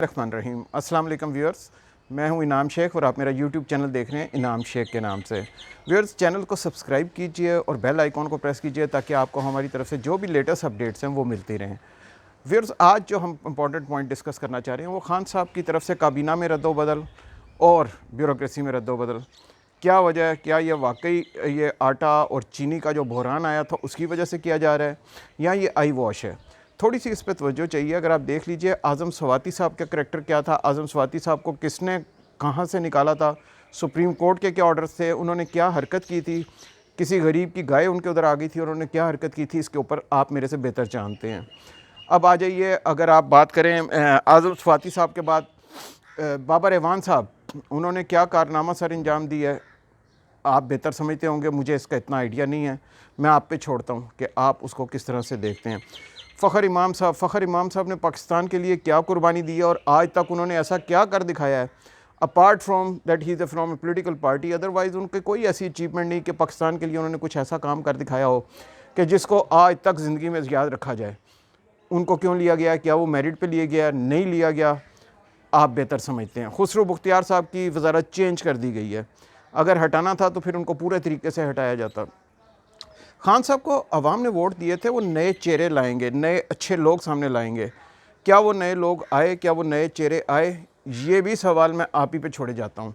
रहमान रहीम। अस्सलाम वालेकुम व्यूअर्स, मैं हूं इनाम शेख और आप मेरा यूट्यूब चैनल देख रहे हैं इनाम शेख के नाम से। व्यूअर्स, चैनल को सब्सक्राइब कीजिए और बेल आइकॉन को प्रेस कीजिए ताकि आपको हमारी तरफ से जो भी लेटेस्ट अपडेट्स हैं वो मिलती रहें। व्यूअर्स, आज जो हम इंपॉर्टेंट पॉइंट डिस्कस करना चाह रहे हैं वो खान साहब की तरफ से काबीना में रद्दोबदल और ब्यूरोक्रेसी में रद्दोबदल। क्या वजह है? क्या ये वाकई ये आटा और चीनी का जो बहरान आया था उसकी वजह से किया जा रहा है या ये आई वॉश है? थोड़ी सी इस पर तवज्जो चाहिए। अगर आप देख लीजिए आज़म स्वाति साहब का करैक्टर क्या था, आज़म स्वाति साहब को किसने कहाँ से निकाला था, सुप्रीम कोर्ट के क्या ऑर्डर्स थे, उन्होंने क्या हरकत की थी, किसी गरीब की गाय उनके उधर आ गई थी और उन्होंने क्या हरकत की थी, इसके ऊपर आप मेरे से बेहतर जानते हैं। अब आ जाइए, अगर आप बात करें आज़म स्वाति साहब के बाद बाबर एवान साहब, उन्होंने क्या कारनामा सर अंजाम दिया है आप बेहतर समझते होंगे, मुझे इसका इतना आइडिया नहीं है। मैं आप पे छोड़ता हूँ कि आप उसको किस तरह से देखते हैं। फ़खर इमाम साहब ने पाकिस्तान के लिए क्या कुर्बानी दी है और आज तक उन्होंने ऐसा क्या कर दिखाया है, apart from that he is from A political party, otherwise उनके कोई ऐसी अचीवमेंट नहीं कि पाकिस्तान के लिए उन्होंने कुछ ऐसा काम कर दिखाया हो कि जिसको आज तक ज़िंदगी में याद रखा जाए। उनको क्यों लिया गया? क्या वो मेरिट पे लिया गया? नहीं लिया गया, आप बेहतर समझते हैं। खुसरो बख्तियार साहब की वजारत चेंज कर दी गई है, अगर हटाना था तो फिर उनको पूरे तरीके से हटाया जाता। खान साहब को अवाम ने वोट दिए थे, वो नए चेहरे लाएंगे, नए अच्छे लोग सामने लाएंगे। क्या वो नए लोग आए? क्या वो नए चेहरे आए? ये भी सवाल मैं आप ही पे छोड़े जाता हूँ।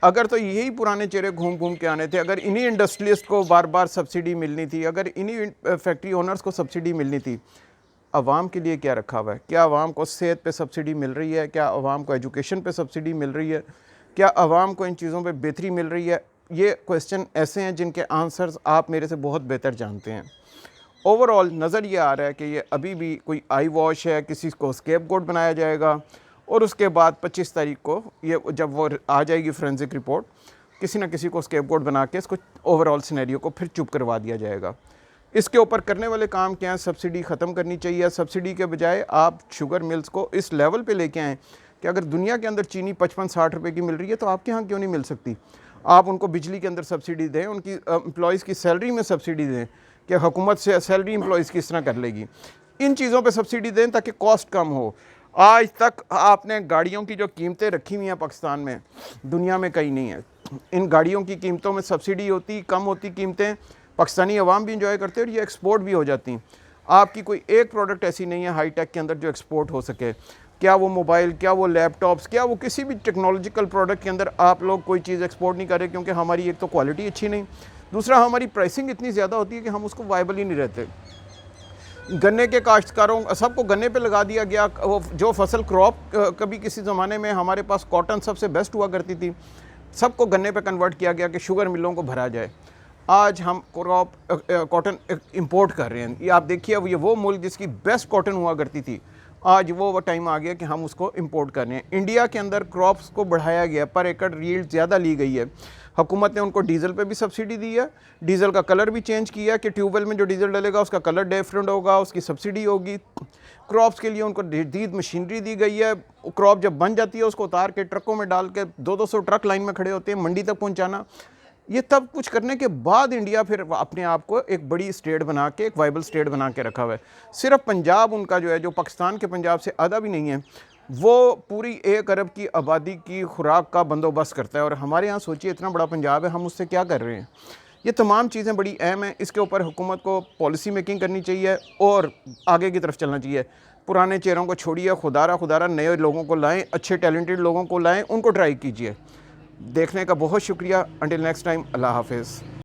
अगर तो यही पुराने चेहरे घूम घूम के आने थे, अगर इन्हीं इंडस्ट्रियलिस्ट को बार बार सब्सिडी मिलनी थी, अगर इन्हीं फैक्ट्री ओनर्स को सब्सिडी मिलनी थी, अवाम के लिए क्या रखा हुआ है? क्या अवाम को सेहत पे सब्सिडी मिल रही है? क्या अवाम को एजुकेशन पे सब्सिडी मिल रही है? क्या अवाम को इन चीज़ों पे बेहतरी मिल रही है? ये क्वेश्चन ऐसे हैं जिनके आंसर्स आप मेरे से बहुत बेहतर जानते हैं। ओवरऑल नज़र ये आ रहा है कि ये अभी भी कोई आई वॉश है, किसी को स्केपगोट बनाया जाएगा और उसके बाद 25 तारीख को ये जब वो आ जाएगी फोरेंसिक रिपोर्ट, किसी न किसी को स्केपगोट बना के इसको ओवरऑल सिनेरियो को फिर चुप करवा दिया जाएगा। इसके ऊपर करने वाले काम क्या हैं? सब्सिडी ख़त्म करनी चाहिए। सब्सिडी के बजाय आप शुगर मिल्स को इस लेवल पे लेके आएँ कि अगर दुनिया के अंदर चीनी 55-60 रुपए की मिल रही है तो आपके यहाँ क्यों नहीं मिल सकती? आप उनको बिजली के अंदर सब्सिडी दें, उनकी एम्प्लॉयज़ की सैलरी में सब्सिडी दें कि हुकूमत से सैलरी एम्प्लॉयज़ किस तरह कर लेगी। इन चीज़ों पे सब्सिडी दें ताकि कॉस्ट कम हो। आज तक आपने गाड़ियों की जो कीमतें रखी हुई हैं पाकिस्तान में, दुनिया में कहीं नहीं है। इन गाड़ियों की कीमतों में सब्सिडी होती, कम होती कीमतें, पाकिस्तानी अवाम भी इंजॉय करते हैं और ये एक्सपोर्ट भी हो जाती हैं। आपकी कोई एक प्रोडक्ट ऐसी नहीं है हाई टेक के अंदर जो एक्सपोर्ट हो सके। क्या वो मोबाइल, क्या वो लैपटॉप्स, क्या वो किसी भी टेक्नोलॉजिकल प्रोडक्ट के अंदर आप लोग कोई चीज़ एक्सपोर्ट नहीं कर रहे, क्योंकि हमारी एक तो क्वालिटी अच्छी नहीं, दूसरा हमारी प्राइसिंग इतनी ज़्यादा होती है कि हम उसको वायबल ही नहीं रहते। गन्ने के काश्तकारों सबको गन्ने पे लगा दिया गया। वो जो फसल क्रॉप कभी किसी ज़माने में हमारे पास कॉटन सबसे बेस्ट हुआ करती थी, सबको गन्ने पे कन्वर्ट किया गया कि शुगर मिलों को भरा जाए। आज हम क्रॉप कॉटन इंपोर्ट कर रहे हैं। ये आप देखिए, अब ये वो मुल्क जिसकी बेस्ट कॉटन हुआ करती थी, आज वो टाइम आ गया कि हम उसको इंपोर्ट कर रहे हैं। इंडिया के अंदर क्रॉप्स को बढ़ाया गया, पर एकड़ यील्ड ज़्यादा ली गई है। हुकूमत ने उनको डीज़ल पे भी सब्सिडी दी है, डीज़ल का कलर भी चेंज किया कि ट्यूबवेल में जो डीज़ल डलेगा उसका कलर डिफरेंट होगा, उसकी सब्सिडी होगी। क्रॉप्स के लिए उनको जदीद मशीनरी दी गई है। क्रॉप जब बन जाती है उसको उतार के ट्रकों में डाल के 200-200 ट्रक लाइन में खड़े होते हैं मंडी तक पहुँचाना। ये तब कुछ करने के बाद इंडिया फिर अपने आप को एक बड़ी स्टेट बना के, एक वाइबल स्टेट बना के रखा हुआ है। सिर्फ पंजाब उनका जो है, जो पाकिस्तान के पंजाब से आधा भी नहीं है, वो पूरी 1 अरब की आबादी की खुराक का बंदोबस्त करता है। और हमारे यहाँ सोचिए इतना बड़ा पंजाब है, हम उससे क्या कर रहे हैं? ये तमाम चीज़ें बड़ी अहम हैं। इसके ऊपर हुकूमत को पॉलिसी मेकिंग करनी चाहिए और आगे की तरफ चलना चाहिए। पुराने चेहरों को छोड़िए, खुदारा नए लोगों को लाएँ, अच्छे टैलेंटेड लोगों को लाएँ, उनको ट्राई कीजिए। देखने का बहुत शुक्रिया। अंटिल नेक्स्ट टाइम, अल्लाह हाफिज़।